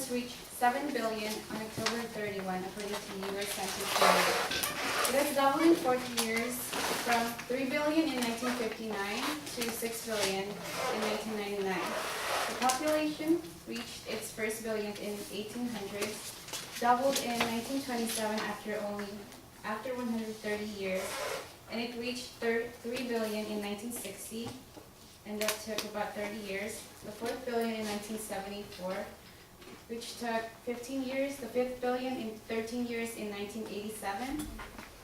has reached 7 billion on October 31, according to U.S. Census Bureau. It has doubled in 40 years from 3 billion in 1959 to 6 billion in 1999. The population reached its first billion in 1800s, doubled in 1927 after 130 years, and it reached 3 billion in 1960, and that took about 30 years. The 4th billion in 1974, which took 15 years. The 5th billion in 13 years in 1987.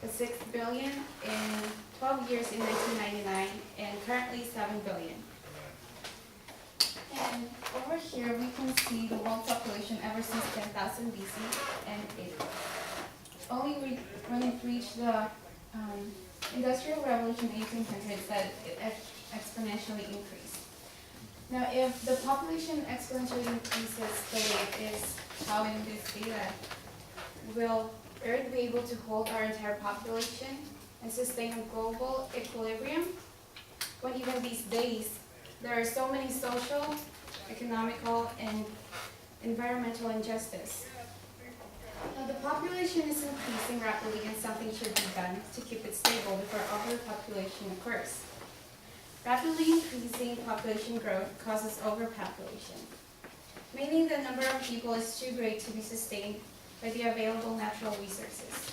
The 6th billion in 12 years in 1999, and currently 7 billion. And over here we can see the world population ever since 10,000 BC, and it only when it reached the Industrial Revolution 1800s that it exponentially increased. Now, if the population exponentially increases the way it is showing this data, will Earth be able to hold our entire population and sustain a global equilibrium? When even these days, there are so many social, economical, and environmental injustice. Now, the population is increasing rapidly, and something should be done to keep it stable before overpopulation occurs. Rapidly increasing population growth causes overpopulation, meaning the number of people is too great to be sustained by the available natural resources.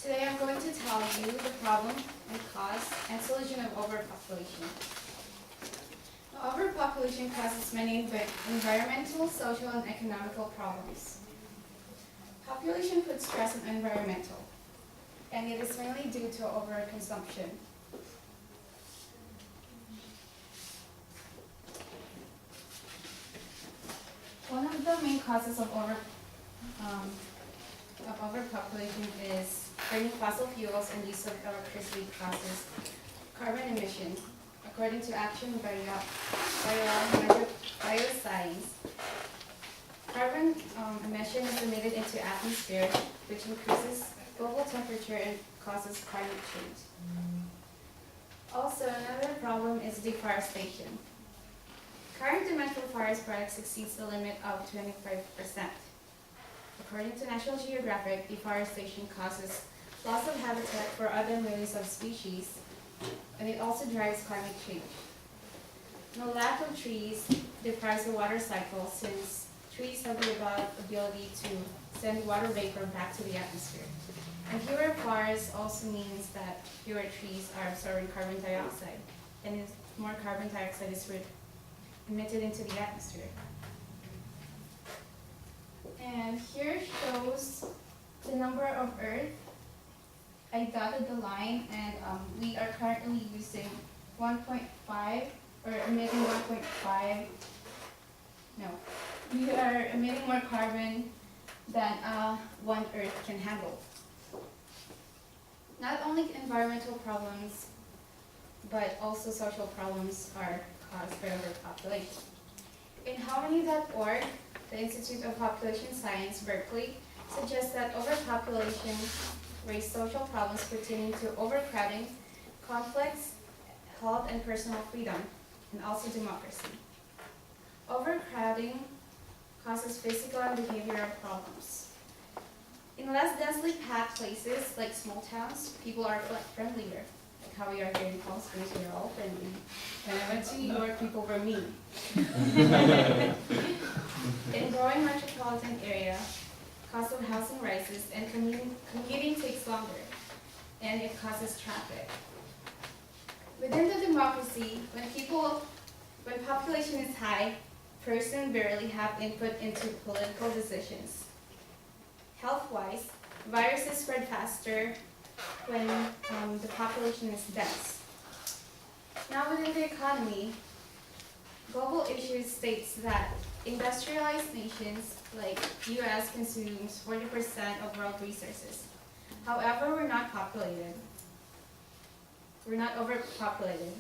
Today I'm going to tell you the problem and cause and solution of overpopulation. Overpopulation causes many environmental, social, and economical problems. Population puts stress on environmental, and it is mainly due to overconsumption. One of the main causes of overpopulation is burning fossil fuels and use of electricity causes carbon emission. According to Action Bioscience, carbon emission is emitted into atmosphere, which increases global temperature and causes climate change. Also, another problem is deforestation. Current demand for forest products exceeds the limit of 25%. According to National Geographic, deforestation causes loss of habitat for other millions of species, and it also drives climate change. The lack of trees deprives the water cycle, since trees have the ability to send water vapor back to the atmosphere. And fewer forests also means that fewer trees are absorbing carbon dioxide, and more carbon dioxide is emitted into the atmosphere. And here shows the number of Earth. I dotted the line, and we are currently using 1.5, or emitting 1.5, no, we are emitting more carbon than one Earth can handle. Not only environmental problems, but also social problems are caused by overpopulation. In Harmony.org, the Institute of Population Science, Berkeley, suggests that overpopulation raises social problems pertaining to overcrowding, conflicts, health and personal freedom, and also democracy. Overcrowding causes physical and behavioral problems. In less densely packed places, like small towns, people are friendlier. Like how we are here in Palm Springs, we are all friendly. When I went to New York, people were mean. In growing metropolitan area, cost of housing rises and commuting takes longer, and it causes traffic. Within the democracy, when population is high, persons barely have input into political decisions. Health-wise, viruses spread faster when the population is dense. Now within the economy, Global Issues states that industrialized nations like US consumes 40% of world resources. However, we're not populated. We're not overpopulated,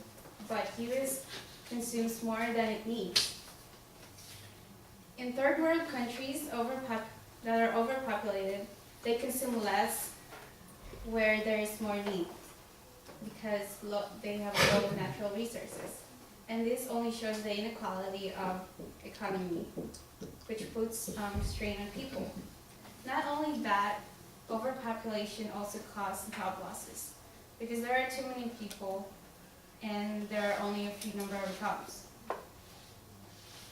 but US consumes more than it needs. In third world countries that are overpopulated, they consume less where there is more need, because they have low natural resources. And this only shows the inequality of economy, which puts strain on people. Not only that, overpopulation also causes job losses, because there are too many people and there are only a few number of jobs.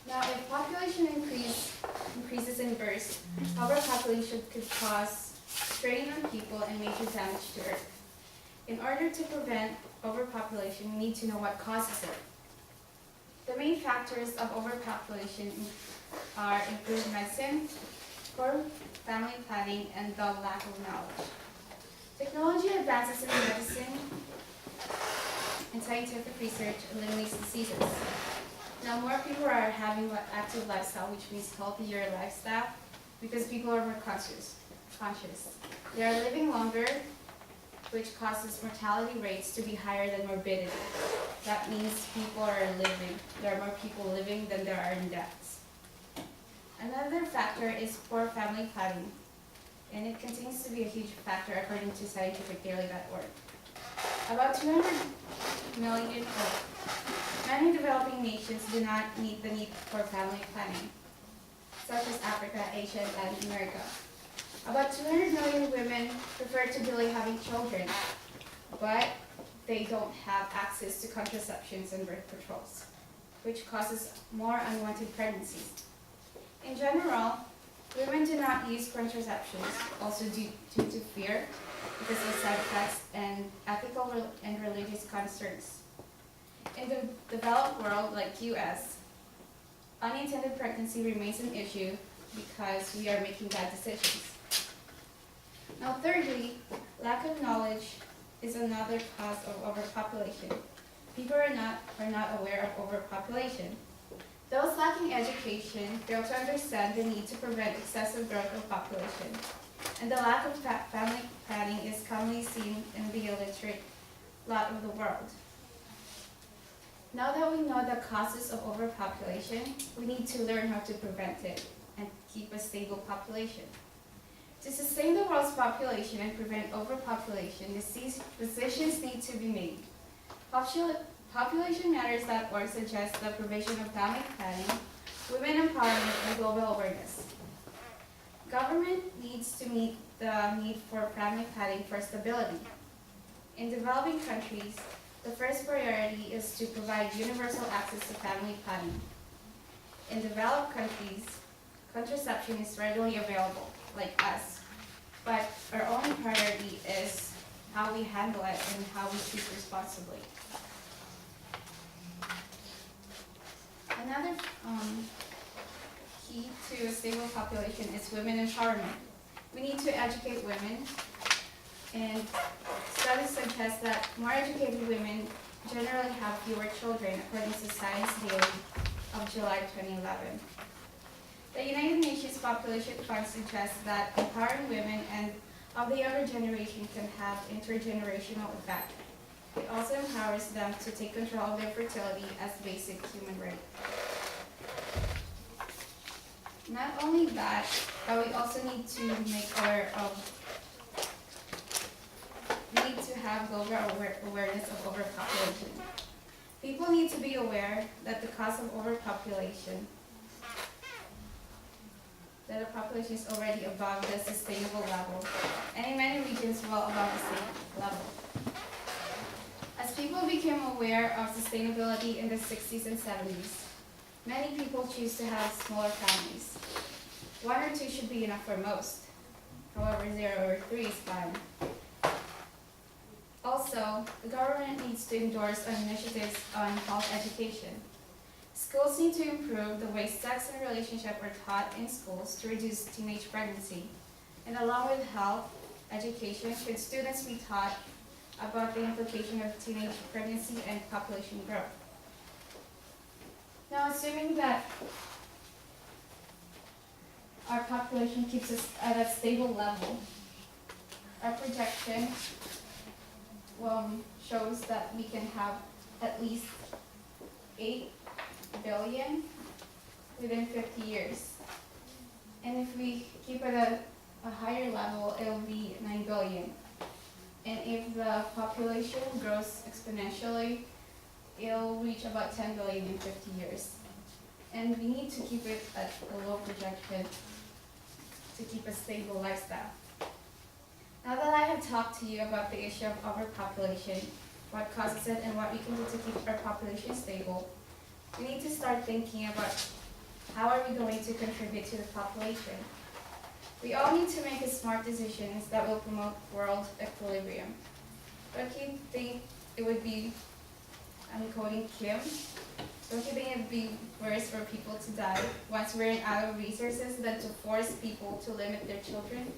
Now, if population increases in bursts, overpopulation could cause strain on people and major damage to Earth. In order to prevent overpopulation, we need to know what causes it. The main factors of overpopulation are improved medicine, poor family planning, and the lack of knowledge. Technology advances in medicine and scientific research eliminates diseases. Now more people are having an active lifestyle, which means healthier lifestyle, because people are more conscious. They are living longer, which causes mortality rates to be higher than morbidity. That means there are more people living than there are in deaths. Another factor is poor family planning, and it continues to be a huge factor according to scientificdaily.org. About 200 million many developing nations do not meet the need for family planning, such as Africa, Asia, and Latin America. About 200 million women prefer to delay having children, but they don't have access to contraceptions and birth controls, which causes more unwanted pregnancies. In general, women do not use contraceptions, also due to fear, because of side effects and ethical and religious concerns. In the developed world, like US, unintended pregnancy remains an issue because we are making bad decisions. Now thirdly, lack of knowledge is another cause of overpopulation. People are not aware of overpopulation. Those lacking education fail to understand the need to prevent excessive growth of population. And the lack of family planning is commonly seen in the illiterate lot of the world. Now that we know the causes of overpopulation, we need to learn how to prevent it and keep a stable population. To sustain the world's population and prevent overpopulation, decisions need to be made. PopulationMatters.org suggests the provision of family planning, women empowerment, and global awareness. Government needs to meet the need for family planning for stability. In developing countries, the first priority is to provide universal access to family planning. In developed countries, contraception is readily available, like us, but our only priority is how we handle it and how we choose responsibly. Another key to a stable population is women empowerment. We need to educate women, and studies suggest that more educated women generally have fewer children, according to Science Daily of July 2011. The United Nations Population Fund suggests that empowering women and of the younger generation can have intergenerational effect. It also empowers them to take control of their fertility as basic human right. Not only that, but we also need to have global awareness of overpopulation. People need to be aware that the cause of overpopulation, that the population is already above the sustainable level, and in many regions well above the same level. As people became aware of sustainability in the 60s and 70s, many people choose to have smaller families. 1 or 2 should be enough for most. However, 0 or 3 is fine. Also, the government needs to endorse initiatives on health education. Schools need to improve the way sex and relationship are taught in schools to reduce teenage pregnancy. And along with health education, should students be taught about the implication of teenage pregnancy and population growth. Now, assuming that our population keeps us at a stable level, our projection shows that we can have at least 8 billion within 50 years. And if we keep it at a higher level, it will be 9 billion. And if the population grows exponentially, it'll reach about 10 billion in 50 years. And we need to keep it at a low projection to keep a stable lifestyle. Now that I have talked to you about the issue of overpopulation, what causes it, and what we can do to keep our population stable, we need to start thinking about how are we going to contribute to the population. We all need to make smart decisions that will promote world equilibrium. Don't you think it would be, I'm quoting Kim, don't you think it would be worse for people to die once we're out of resources than to force people to limit their children?